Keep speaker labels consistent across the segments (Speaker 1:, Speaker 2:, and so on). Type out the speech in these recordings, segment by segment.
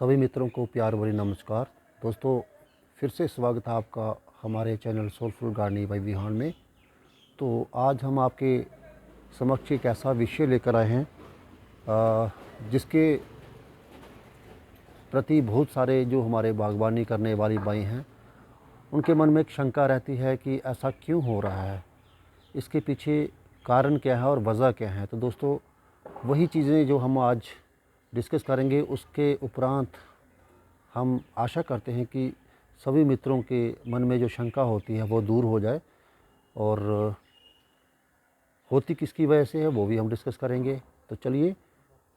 Speaker 1: सभी मित्रों को प्यार भरी नमस्कार। दोस्तों, फिर से स्वागत है आपका हमारे channel soulful gardening by Vihan में। तो आज हम आपके समक्ष एक ऐसा विषय लेकर आए हैं जिसके प्रति बहुत सारे जो हमारे बागवानी करने वाली भाई हैं उनके मन में एक शंका रहती है कि ऐसा क्यों हो रहा है, इसके पीछे कारण क्या है और वजह क्या है। तो दोस्तों, वही चीज़ें जो हम आज डिस्कस करेंगे, उसके उपरांत हम आशा करते हैं कि सभी मित्रों के मन में जो शंका होती है वो दूर हो जाए, और होती किसकी वजह से है वो भी हम डिस्कस करेंगे। तो चलिए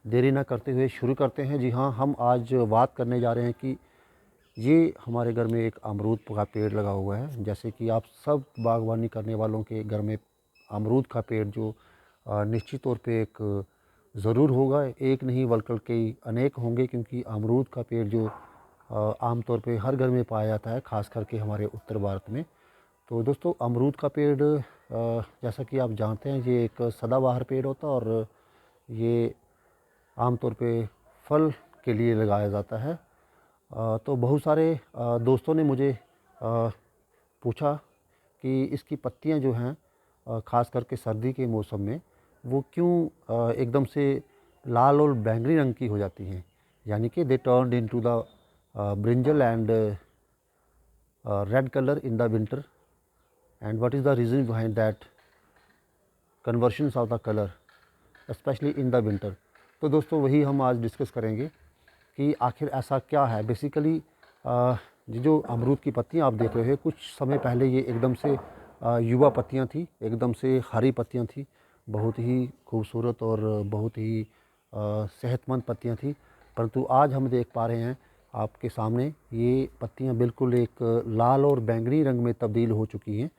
Speaker 1: देरी ना करते हुए शुरू करते हैं। जी हाँ, हम आज बात करने जा रहे हैं कि ये हमारे घर में एक अमरूद का पेड़ लगा हुआ है। जैसे कि आप सब बागवानी करने वालों के घर में अमरूद का पेड़ जो निश्चित तौर पे एक ज़रूर होगा, एक नहीं बल्कि कई अनेक होंगे, क्योंकि अमरूद का पेड़ जो आमतौर पे हर घर में पाया जाता है, ख़ास करके हमारे उत्तर भारत में। तो दोस्तों, अमरूद का पेड़ जैसा कि आप जानते हैं ये एक सदाबहार पेड़ होता है, और ये आमतौर पे फल के लिए लगाया जाता है। तो बहुत सारे दोस्तों ने मुझे पूछा कि इसकी पत्तियां जो हैं ख़ास करके सर्दी के मौसम में वो क्यों एकदम से लाल और बैंगनी रंग की हो जाती हैं, यानी कि they turn into the brinjal and red colour in the winter, and what is the reason behind that conversions of the colour specially in the winter. तो दोस्तों, वही हम आज डिस्कस करेंगे कि आखिर ऐसा क्या है। बेसिकली ये जो अमरूद की पत्तियां आप देख रहे हो, कुछ समय पहले ये एकदम से युवा पत्तियां थी, एकदम से हरी पत्तियां थी, बहुत ही खूबसूरत और बहुत ही सेहतमंद पत्तियां थी। परंतु आज हम देख पा रहे हैं आपके सामने ये पत्तियां बिल्कुल एक लाल और बैंगनी रंग में तब्दील हो चुकी हैं।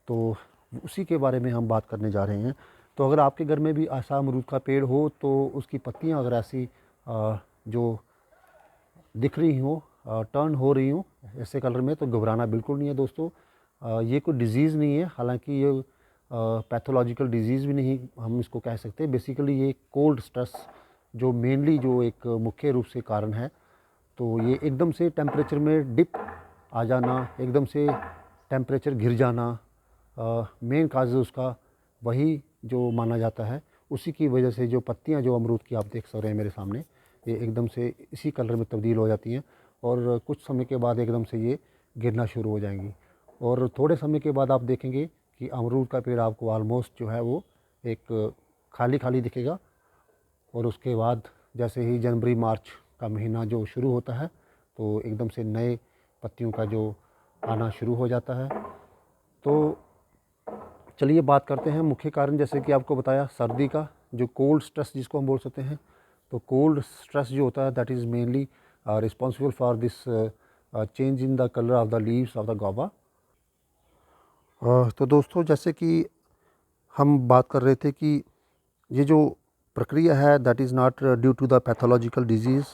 Speaker 1: तो उसी के बारे में हम बात करने जा रहे हैं। तो अगर आपके घर में भी ऐसा अमरूद का पेड़ हो, तो उसकी पत्तियां अगर ऐसी जो दिख रही हो, टर्न हो रही हो ऐसे कलर में, तो घबराना बिल्कुल नहीं है दोस्तों। ये कोई डिज़ीज़ नहीं है, हालांकि ये पैथोलॉजिकल डिज़ीज़ भी नहीं हम इसको कह सकते। बेसिकली ये कोल्ड स्ट्रेस जो मेनली जो एक मुख्य रूप से कारण है। तो ये एकदम से टेम्परेचर में डिप आ जाना, एकदम से टेम्परेचर गिर जाना, मेन काज उसका वही जो माना जाता है। उसी की वजह से जो पत्तियां जो अमरूद की आप देख रहे हैं मेरे सामने, ये एकदम से इसी कलर में तब्दील हो जाती हैं, और कुछ समय के बाद एकदम से ये गिरना शुरू हो जाएंगी। और थोड़े समय के बाद आप देखेंगे कि अमरूद का पेड़ आपको ऑलमोस्ट जो है वो एक खाली खाली दिखेगा। और उसके बाद जैसे ही जनवरी मार्च का महीना जो शुरू होता है, तो एकदम से नए पत्तियों का जो आना शुरू हो जाता है। तो चलिए बात करते हैं मुख्य कारण, जैसे कि आपको बताया, सर्दी का जो कोल्ड स्ट्रेस जिसको हम बोल सकते हैं। तो कोल्ड स्ट्रेस जो होता है that is mainly responsible for this change in the colour of the leaves of the guava. तो दोस्तों, जैसे कि हम बात कर रहे थे कि ये जो प्रक्रिया है that is not due to the pathological disease,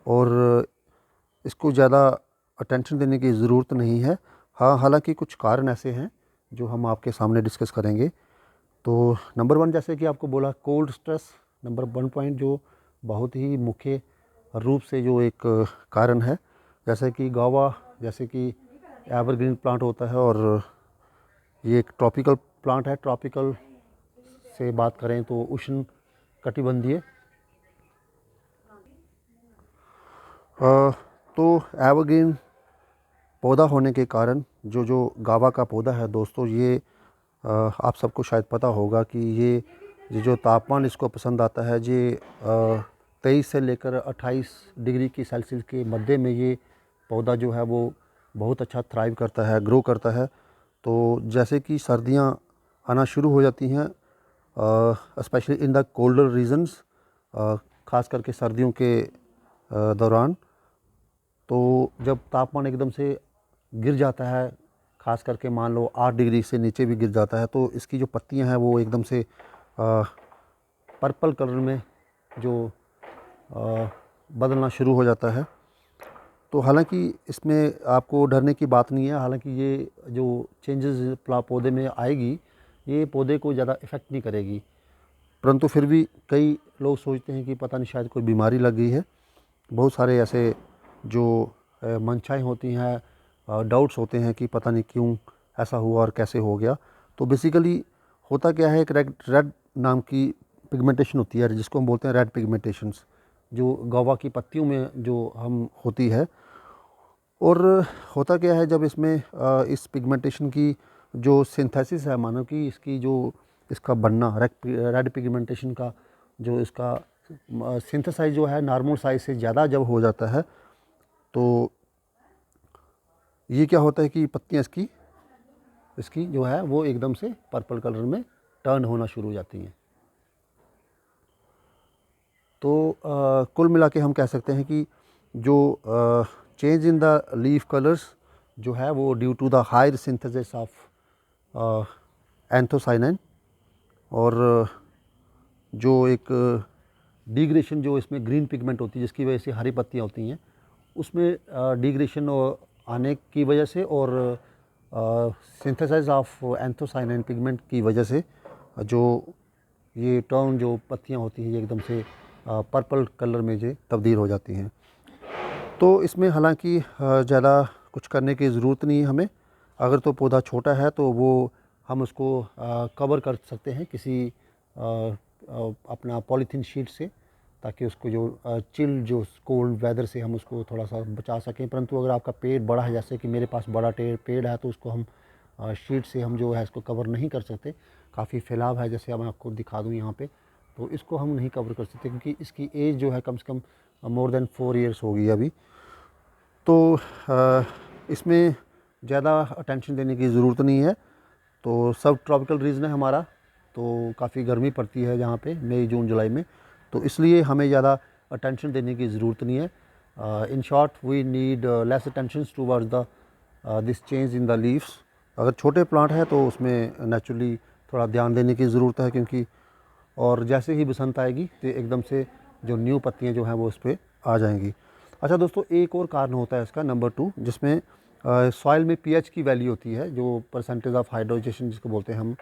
Speaker 1: और इसको ज़्यादा अटेंशन देने की ज़रूरत नहीं है। हाँ, हालांकि कुछ कारण ऐसे हैं जो हम आपके सामने डिस्कस करेंगे। तो नंबर वन, जैसे कि आपको बोला, cold stress number one point जो बहुत ही मुख्य रूप से जो एक कारण है। जैसे कि गावा, जैसे कि एवरग्रीन प्लांट होता है, और ये एक ट्रॉपिकल प्लांट है। ट्रॉपिकल से बात करें तो उष्ण कटिबंधीय। तो एवरग्रीन पौधा होने के कारण जो जो गावा का पौधा है दोस्तों, ये आप सबको शायद पता होगा कि ये जो तापमान इसको पसंद आता है, ये 23 से लेकर 28 डिग्री की सेल्सियस के मध्य में ये पौधा जो है वो बहुत अच्छा थ्राइव करता है, ग्रो करता है। तो जैसे कि सर्दियां आना शुरू हो जाती हैं, specially in the colder regions, ख़ास करके सर्दियों के दौरान, तो जब तापमान एकदम से गिर जाता है, ख़ास करके मान लो 8 डिग्री से नीचे भी गिर जाता है, तो इसकी जो पत्तियां हैं वो एकदम से पर्पल कलर में जो बदलना शुरू हो जाता है। तो हालांकि इसमें आपको डरने की बात नहीं है। हालांकि ये जो चेंजेस पौधे में आएगी, ये पौधे को ज़्यादा इफ़ेक्ट नहीं करेगी, परंतु फिर भी कई लोग सोचते हैं कि पता नहीं शायद कोई बीमारी लग गई है। बहुत सारे ऐसे जो मंशाएँ होती हैं, डाउट्स होते हैं कि पता नहीं क्यों ऐसा हुआ और कैसे हो गया। तो बेसिकली होता क्या है, एक रेड रेड नाम की पिगमेंटेशन होती है जिसको हम बोलते हैं रेड पिगमेंटेशंस, जो गवावा की पत्तियों में जो हम होती है। और होता क्या है, जब इसमें इस पिगमेंटेशन की जो सिंथेसिस है, मानो कि इसकी जो इसका बनना रेड पिगमेंटेशन का जो इसका सिंथेसाइज जो है नॉर्मल साइज से ज़्यादा जब हो जाता है, तो ये क्या होता है कि पत्तियाँ इसकी जो है वो एकदम से पर्पल कलर में टर्न होना शुरू हो जाती हैं। तो कुल मिला के हम कह सकते हैं कि जो change in the leaf colours जो है वो due to the higher synthesis of anthocyanin, और जो एक डिग्रेशन जो इसमें ग्रीन पिगमेंट होती है जिसकी वजह से हरी पत्तियाँ होती हैं, उसमें डिग्रेशन आने की वजह से और सिंथेसाइज ऑफ एंथोसाइनिन पिगमेंट की वजह से जो ये टर्न जो पत्तियाँ होती हैं ये एकदम से पर्पल कलर में जो तब्दील हो जाती हैं। तो इसमें हालांकि ज़्यादा कुछ करने की ज़रूरत नहीं है हमें। अगर तो पौधा छोटा है तो वो हम उसको कवर कर सकते हैं किसी अपना पॉलीथीन शीट से, ताकि उसको जो चिल जो कोल्ड वेदर से हम उसको थोड़ा सा बचा सकें। परंतु अगर आपका पेड़ बड़ा है, जैसे कि मेरे पास बड़ा पेड़ है, तो उसको हम शीट से हम जो है इसको कवर नहीं कर सकते। काफ़ी फैलाव है, जैसे मैं आपको दिखा दूँ यहाँ पे, तो इसको हम नहीं कवर कर सकते क्योंकि इसकी एज जो है कम से कम मोर देन 4 ईयर्स होगी अभी। तो इसमें ज़्यादा अटेंशन देने की ज़रूरत नहीं है। तो सब ट्रॉपिकल रीजन है हमारा, तो काफ़ी गर्मी पड़ती है यहाँ पे मई जून जुलाई में, तो इसलिए हमें ज़्यादा अटेंशन देने की ज़रूरत नहीं है। In short we need less attention towards the this change in the leaves. अगर छोटे प्लांट है तो उसमें नेचुरली थोड़ा ध्यान देने की ज़रूरत है, क्योंकि और जैसे ही बसंत आएगी तो एकदम से जो न्यू पत्तियाँ जो हैं वो उस पर आ जाएंगी। अच्छा दोस्तों, एक और कारण होता है इसका नंबर 2, जिसमें सॉइल में पीएच की वैल्यू होती है, जो परसेंटेज ऑफ हाइड्रोजेशन जिसको बोलते हैं हम।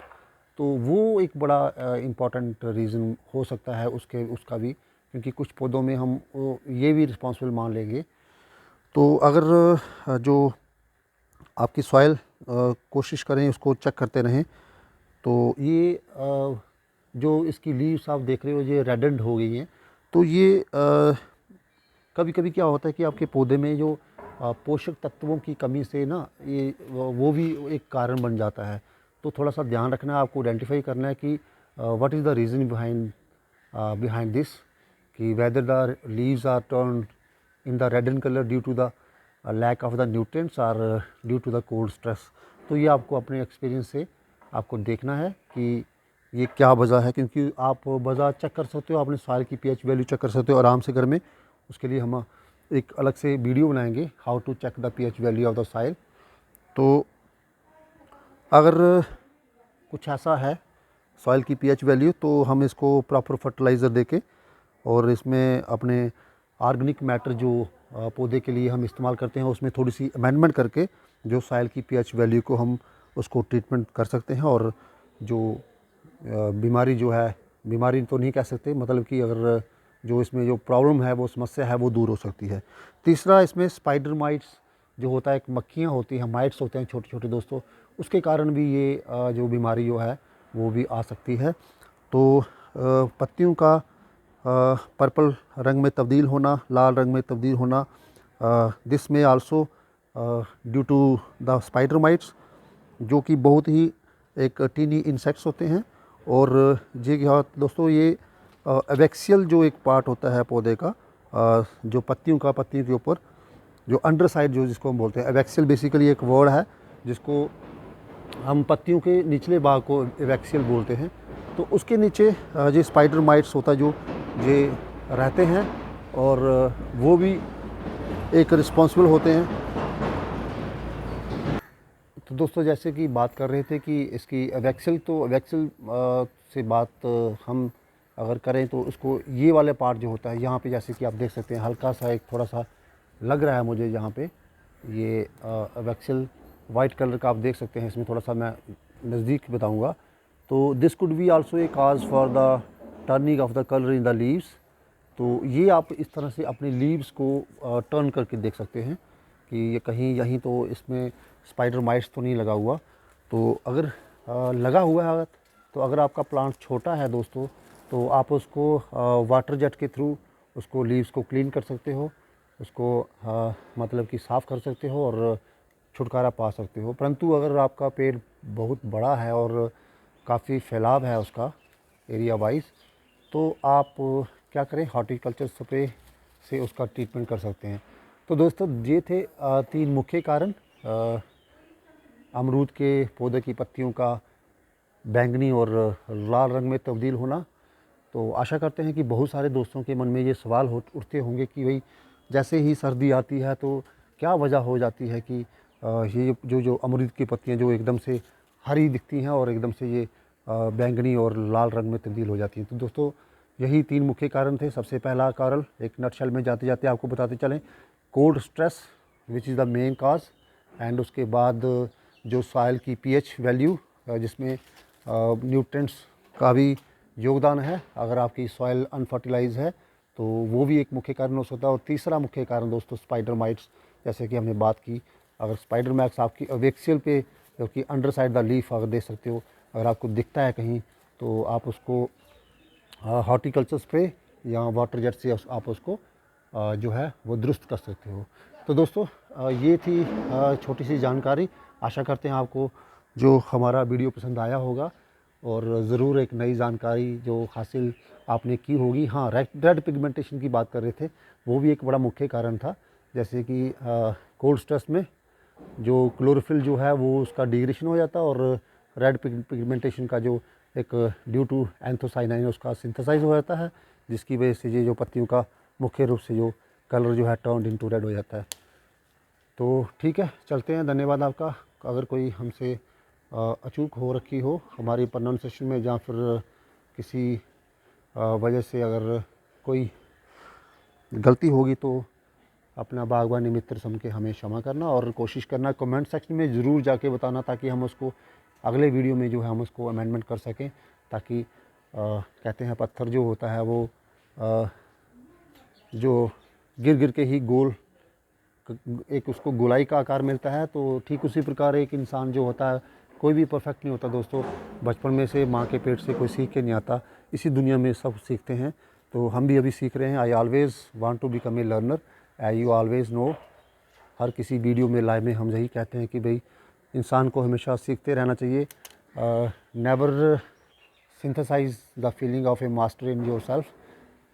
Speaker 1: तो वो एक बड़ा इम्पॉर्टेंट रीज़न हो सकता है उसका भी, क्योंकि कुछ पौधों में हम ये भी रिस्पॉन्सिबल मान लेंगे। तो अगर जो आपकी सॉइल कोशिश करें उसको चेक करते रहें, तो ये जो इसकी लीव्स आप देख रहे हो ये रेडेंड हो गई हैं, तो ये कभी कभी क्या होता है कि आपके पौधे में जो पोषक तत्वों की कमी से ना ये वो भी एक कारण बन जाता है। तो थोड़ा सा ध्यान रखना है, आपको आइडेंटिफाई करना है कि what is the reason behind this, कि whether the leaves are turn in the red in colour due to the lack of the nutrients और due to the cold stress. तो ये आपको अपने एक्सपीरियंस से आपको देखना है कि ये क्या वजह है, क्योंकि आप वजह चेक कर सकते हो, अपने सॉइल की पीएच वैल्यू चेक कर सकते हो आराम से घर में। उसके लिए हम एक अलग से वीडियो बनाएंगे, how to check the PH value of the soil. तो अगर कुछ ऐसा है सॉइल की पीएच वैल्यू, तो हम इसको प्रॉपर फर्टिलाइज़र देके और इसमें अपने ऑर्गेनिक मैटर जो पौधे के लिए हम इस्तेमाल करते हैं उसमें थोड़ी सी अमेंडमेंट करके जो सॉइल की पीएच वैल्यू को हम उसको ट्रीटमेंट कर सकते हैं। और जो बीमारी जो है, बीमारी तो नहीं कह सकते, मतलब कि अगर जो इसमें जो प्रॉब्लम है वो समस्या है वो दूर हो सकती है। तीसरा, इसमें स्पाइडर माइट्स जो होता है, एक मक्खियाँ होती हैं, माइट्स होते हैं छोटे छोटे दोस्तों, उसके कारण भी ये जो बीमारी जो है वो भी आ सकती है। तो पत्तियों का पर्पल रंग में तब्दील होना, लाल रंग में तब्दील होना, this may also due to the spider mites, जो कि बहुत ही एक टीनी इंसेक्ट्स होते हैं। और जी हाँ दोस्तों, ये एवेक्सियल जो एक पार्ट होता है पौधे का, जो पत्तियों के ऊपर जो अंडर साइड जो जिसको हम बोलते हैं एवेक्सियल, बेसिकली एक वर्ड है जिसको हम पत्तियों के निचले भाग को एवेक्सियल बोलते हैं। तो उसके नीचे जो स्पाइडर माइट्स होता है जो ये रहते हैं, और वो भी एक रिस्पॉन्सिबल होते हैं। तो दोस्तों, जैसे कि बात कर रहे थे कि इसकी एवेक्सियल, तो एवेक्सियल से बात हम अगर करें तो उसको ये वाले पार्ट जो होता है यहाँ पे, जैसे कि आप देख सकते हैं हल्का सा एक थोड़ा सा लग रहा है मुझे यहाँ पे, ये एवेक्सियल वाइट कलर का आप देख सकते हैं। इसमें थोड़ा सा मैं नज़दीक बताऊँगा, तो this could be also a cause for the turning of the colour in the leaves. तो ये आप इस तरह से अपने लीव्स को टर्न करके देख सकते हैं कि ये कहीं यहीं तो इसमें स्पाइडर माइट्स तो नहीं लगा हुआ। तो अगर लगा हुआ है तो अगर आपका प्लांट छोटा है दोस्तों, तो आप उसको वाटर जेट के थ्रू उसको लीव्स को क्लीन कर सकते हो, उसको मतलब कि साफ़ कर सकते हो और छुटकारा पा सकते हो। परंतु अगर आपका पेड़ बहुत बड़ा है और काफ़ी फैलाव है उसका एरिया वाइज, तो आप क्या करें, हॉर्टिकल्चर स्प्रे से उसका ट्रीटमेंट कर सकते हैं। तो दोस्तों ये थे 3 मुख्य कारण अमरूद के पौधे की पत्तियों का बैंगनी और लाल रंग में तब्दील होना। तो आशा करते हैं कि बहुत सारे दोस्तों के मन में ये सवाल उठते होंगे कि भाई जैसे ही सर्दी आती है तो क्या वजह हो जाती है कि ये जो अमरूद की पत्तियां जो एकदम से हरी दिखती हैं और एकदम से ये बैंगनी और लाल रंग में तब्दील हो जाती हैं। तो दोस्तों यही 3 मुख्य कारण थे। सबसे पहला कारण एक नटशेल में जाते जाते आपको बताते चलें, cold stress which is the main cause, and उसके बाद जो सॉइल की पीएच वैल्यू जिसमें न्यूट्रिएंट्स का भी योगदान है, अगर आपकी सॉइल अनफर्टिलाइज है तो वो भी एक मुख्य कारण हो सकता है। और तीसरा मुख्य कारण दोस्तों स्पाइडर माइट्स, जैसे कि हमने बात की, अगर स्पाइडर मैक्स आपकी अवेक्सियल पे जो कि अंडर साइड द लीफ अगर देख सकते हो, अगर आपको दिखता है कहीं तो आप उसको हॉर्टिकल्चर स्प्रे या वाटर जेट से आप उसको जो है वो दुरुस्त कर सकते हो। तो दोस्तों ये थी छोटी सी जानकारी। आशा करते हैं आपको जो हमारा वीडियो पसंद आया होगा और ज़रूर एक नई जानकारी जो हासिल आपने की होगी। हाँ, रेड पिगमेंटेशन की बात कर रहे थे, वो भी एक बड़ा मुख्य कारण था। जैसे कि कोल्ड स्ट्रेस में जो क्लोरोफिल जो है वो उसका डिग्रेशन हो जाता है और रेड पिगमेंटेशन का जो एक ड्यू टू एंथोसाइनाइन उसका सिंथेसाइज हो जाता है, जिसकी वजह से ये जो पत्तियों का मुख्य रूप से जो कलर जो है टर्न इनटू रेड हो जाता है। तो ठीक है, चलते हैं। धन्यवाद आपका। अगर कोई हमसे अचूक हो रखी हो हमारी प्रोनाउंसिएशन में या फिर किसी वजह से अगर कोई गलती होगी तो अपना बागवानी मित्र समझ के हमें क्षमा करना और कोशिश करना कमेंट सेक्शन में ज़रूर जाके बताना, ताकि हम उसको अगले वीडियो में जो है हम उसको अमेंडमेंट कर सकें। ताकि कहते हैं पत्थर जो होता है वो जो गिर गिर के ही गोल एक उसको गोलाई का आकार मिलता है, तो ठीक उसी प्रकार एक इंसान जो होता है, कोई भी परफेक्ट नहीं होता दोस्तों। बचपन में से माँ के पेट से कोई सीख के नहीं आता, इसी दुनिया में सब सीखते हैं। तो हम भी अभी सीख रहे हैं। I always want to become a learner, you always know. हर किसी वीडियो में लाइव में हम यही कहते हैं कि भाई इंसान को हमेशा सीखते रहना चाहिए। Never synthesise the feeling of A master in your self.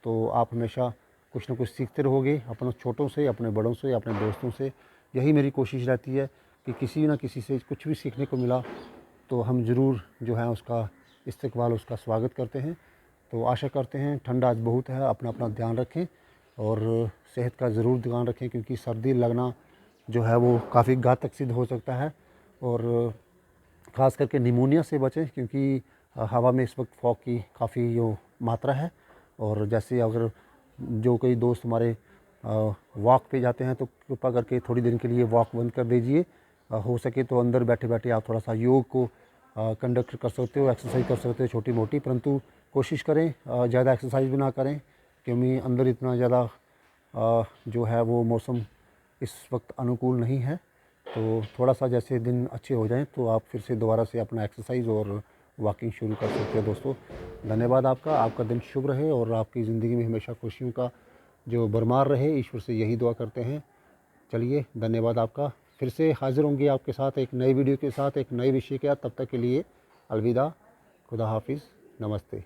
Speaker 1: तो आप हमेशा कुछ ना कुछ सीखते रहोगे, अपने छोटों से, अपने बड़ों से, अपने दोस्तों से। यही मेरी कोशिश रहती है कि किसी ना किसी से कुछ भी सीखने को मिला तो हम ज़रूर जो है उसका इस्तकबाल, उसका स्वागत करते हैं। तो आशा करते हैं, ठंड आज बहुत है, अपना अपना ध्यान रखें और सेहत का ज़रूर ध्यान रखें, क्योंकि सर्दी लगना जो है वो काफ़ी घातक सिद्ध हो सकता है। और ख़ास करके निमोनिया से बचें, क्योंकि हवा में इस वक्त फॉग की काफ़ी जो मात्रा है। और जैसे अगर जो कई दोस्त हमारे वॉक पे जाते हैं तो कृपा करके थोड़ी देर के लिए वॉक बंद कर दीजिए। हो सके तो अंदर बैठे बैठे आप थोड़ा सा योग को कंडक्ट कर सकते हो, एक्सरसाइज कर सकते हो छोटी मोटी, परंतु कोशिश करें ज़्यादा एक्सरसाइज भी ना करें, क्योंकि अंदर इतना ज़्यादा जो है वो मौसम इस वक्त अनुकूल नहीं है। तो थोड़ा सा जैसे दिन अच्छे हो जाएं तो आप फिर से दोबारा से अपना एक्सरसाइज और वॉकिंग शुरू कर सकते हो दोस्तों। धन्यवाद आपका। आपका दिन शुभ रहे और आपकी ज़िंदगी में हमेशा खुशियों का जो भरमार रहे, ईश्वर से यही दुआ करते हैं। चलिए, धन्यवाद आपका। फिर से हाज़िर होंगे आपके साथ एक नई वीडियो के साथ, एक नए विषय के साथ। तब तक के लिए अलविदा, खुदा हाफिज़, नमस्ते।